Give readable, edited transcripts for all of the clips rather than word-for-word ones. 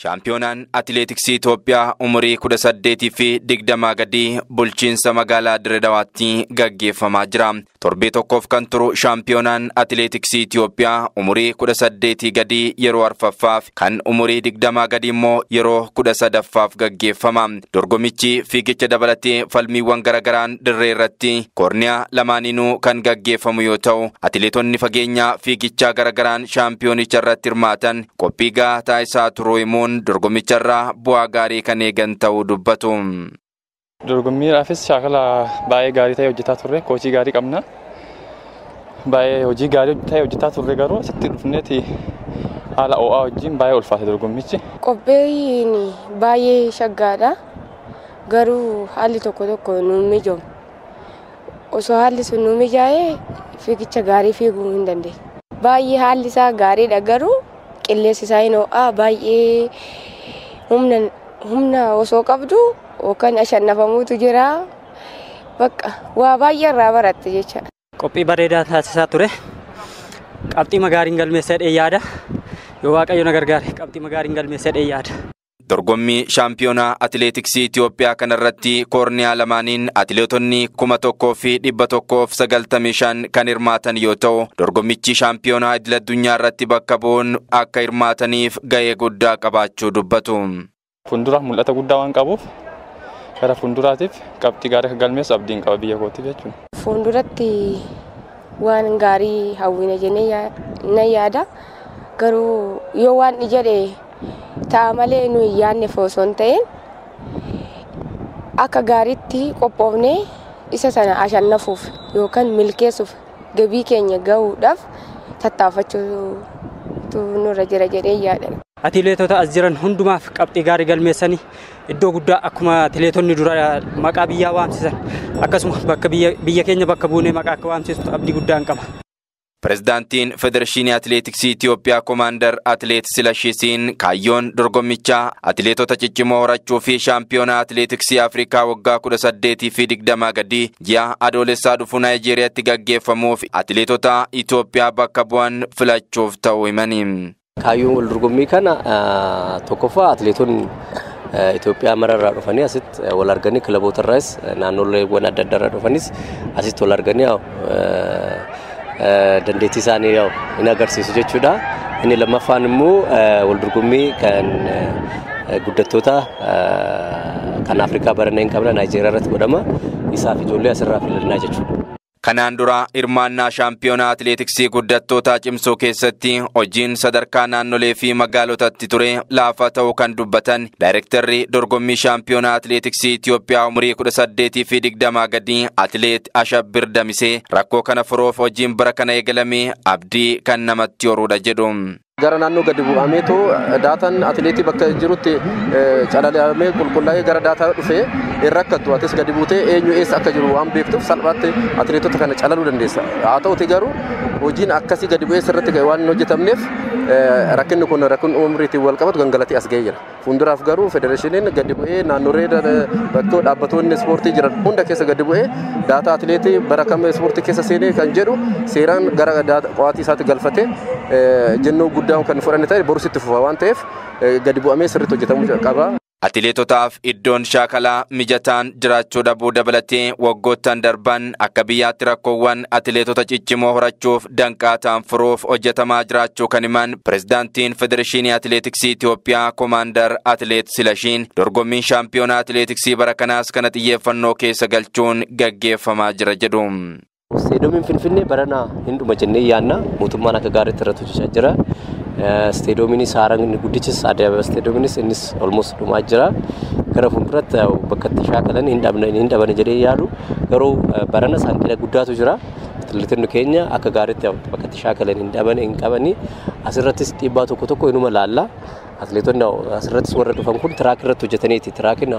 Shaampiyoonaan atileetiksii Itoophiyaa umurii 18 fi 20 gadii bulchiinsa magaalaa Dirredawaatti gaggeeffamaa jira. Torbee tokkoof kan turu shaampiyoonaan atileetiksii Itoophiyaa umurii 18 gadii yeroo arfaffaaf kan umurii 20 gadii immoo yeroo 13ffaaf gaggeeffama. Dorgomichi fiigicha dabalatee falmiiwwan garagaraan dirree irratti korniyaa lamaaninuu kan gaggeeffamu yoo ta'u, atileetonni fageenyaa fiigichaa garagaraan shaampiyoonicha irratti hirmaatan qophii gahaa taasisaa turuu dorgomicharraa bu'aa gaarii kan eegan ta'uu dubbatu. Dorgommiidhaafis shaakala baay'ee gaarii ta'e hojjetaa turre, koachii gaarii qabna. Baay'ee hojii gaarii ta'e hojjetaa turre garuu asitti dhufneeti haala ho'aa wajjin baay'ee ulfaate dorgommichi. Qophiin baay'ee shaggaadha. Garuu haalli tokko tokko nuun mijoom. Osoo haalli sun nuun mijaa'ee fiigicha gaarii fiiguu hin dandeenye. Baay'ee haalli isaa gaariidha garuu qilleensi isaa hin ho'aa baay'ee humna osoo qabdu yookaan ashannafamuutu jira. Bakka waa baay'ee irraa baratte jecha. Qophii bareedaa taasisaa ture. Qabxii magaariin galmeessadhee yaada. Yoo Waaqayyo na gargaare qabxii magaariin galmeessadhee yaada. Dorgommii shaampiyoonaa atileetiksii Itoophiyaa kanarratti korniyaa lamaaniin atileetonni 1195 kan hirmaatan yoo ta'u, dorgommichi shaampiyoonaa idil addunyaa irratti bakka bu'uun akka hirmaataniif gahee guddaa qabaachuu dubbatu. Fuuldura mul'ata guddaa waan qabuuf gara fuulduraatiif qabxii gaarii galmeessu abdiin qaba biyya kootiif jechuudha. Fuulduratti waan gaarii hawwina jennee na yaada. Garuu yoo waan ijadhe ta'a malee nuyi yaadne fosoon ta'een akka gaariitti qophoofnee isa sana ashannafuuf yookaan milkeessuuf gabii keenya gahuudhaaf tattaafachuutu nurra jira jedhee yaada. Atileetota as jiran hundumaaf qabxii gaarii galmeessanii iddoo guddaa akkuma atileetonni dura maqaa biyyaa waamsisan akkasuma bakka biyya keenya bakka buunee maqaa akka waamsistu abdii guddaan qaba. Pirezidaantiin Federeeshinii Atileetiksii Itoophiyaa Komaandar Atileet Silashisiin kaayyoon dorgommichaa atileetota ciccimoo horachuu fi shaampiyoonaa atileetiksii Afrikaa waggaa 18 fi 20 gadii ji'a adoolessaa dhufu Naayijeeriyaatti gaggeeffamuuf atileetota Itoophiyaa bakka bu'an filachuuf ta'uu himani. Kaayyoon wal dorgommii kana tokkoffaa atileetonni Itoophiyaa mararraa dhufanii asitti wal arganii kilaboota irraas naannoleewwan adda addaa irraa dhufanis asitti wal arganii dandeettii isaanii hin agarsiisu jechuudha. Inni lammaffaan immoo wal dorgommii kan guddattoota kan Afrikaa barana hin qabne Naayijeeriyaa irratti godhama. Isaaf ijoollee asirraa filannaa jechuudha. Kanaan dura hirmaannaa shaampiyoonaa atileetiksii guddattoota cimsuu keessatti hojiin sadarkaa naannolee fi magaalotatti ture laafaa ta'uu kan dubbatan daayirektarri dorgommii shaampiyoonaa atileetiksii Itoophiyaa umurii 18 fi 20 gadii atileet Ashabbir Damisee rakkoo kana furuuf hojiin bara kana eegalame abdii kan namatti horuudha jedhu. Gara naannoo gadi bu'ameetu daataan atileetii bakka jirutti calalamee qulqullaa'ee gara daataa dhufee rakkattu atis gadi buutee eenyu eessa akka jiru waan beektuuf salphaatti atileetota kana calaluu dandeessa. Haa ta'uti garuu hojiin akkasii gadi bu'ee sirriitti waan hin hojjetamneef rakkinni kun rakkina umriitiin wal qabatu gangalatee as ga'ee jira. Fuulduraaf garuu federeeshiniin gadi bu'ee naannolee bakka dhaabbattoonni ispoortii jiran hunda keessa gadi bu'ee daataa atileetii bara kam ispoortii keessa seenee kan jedhu seeraan gara qo'atii isaatti galfatee jennoo guddaa kan fudhanne ta'e borusitti fufa waan ta'eef gadi bu'amee sirriitti hojjetamuu qaba. Atileetotaaf iddoon shaakalaa mijataan jiraachuu dhabuu dabalatee waggoottan darban akka biyyaatti rakkoowwan atileetota ciccimoo horachuuf danqaa ta'an furuuf hojjetamaa jiraachuu kan himan pirezidaantiin Federeeshinii Atileetiksii Itoophiyaa Komaandar Atileet Silashiin dorgommiin shaampiyoonaa atileetiksii bara kanaas kana xiyyeeffannoo keessa galchuun gaggeeffamaa jira jedhu. Steedoomiin Finfinnee barana hin dhuma jennee yaadna. Mootummaan akka gaariitti irratti hojjechaa jira. Steedoomiinis haaraan guddichis Addababa steedoomiinis innis almost dhumaa jira. Gara fuulduratti bakka itti shaakalan hin dhabne jedhee yaadu. Garuu barana hanqina guddaatu jira. Atileetonni keenya akka gaariitti bakka itti shaakalan hin dhabne hin qabani. Asirrattis dhiibbaa tokko tokko inuma laalla. Atileetonni asirrattis warra dhufan kun tiraak irratti hojjetaniiti. Tiraakiin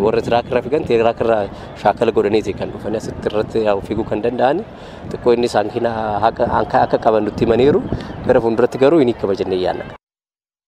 warra tiraak irra fiigan tiraak irra shaakala godhaniiti kan dhufanii asitti irratti fiiguu kan danda'an. Xiqqoo innis hanqina akka qaban nutti himaniiru. Gara fuulduratti garuu inni qaba jennee yaadna.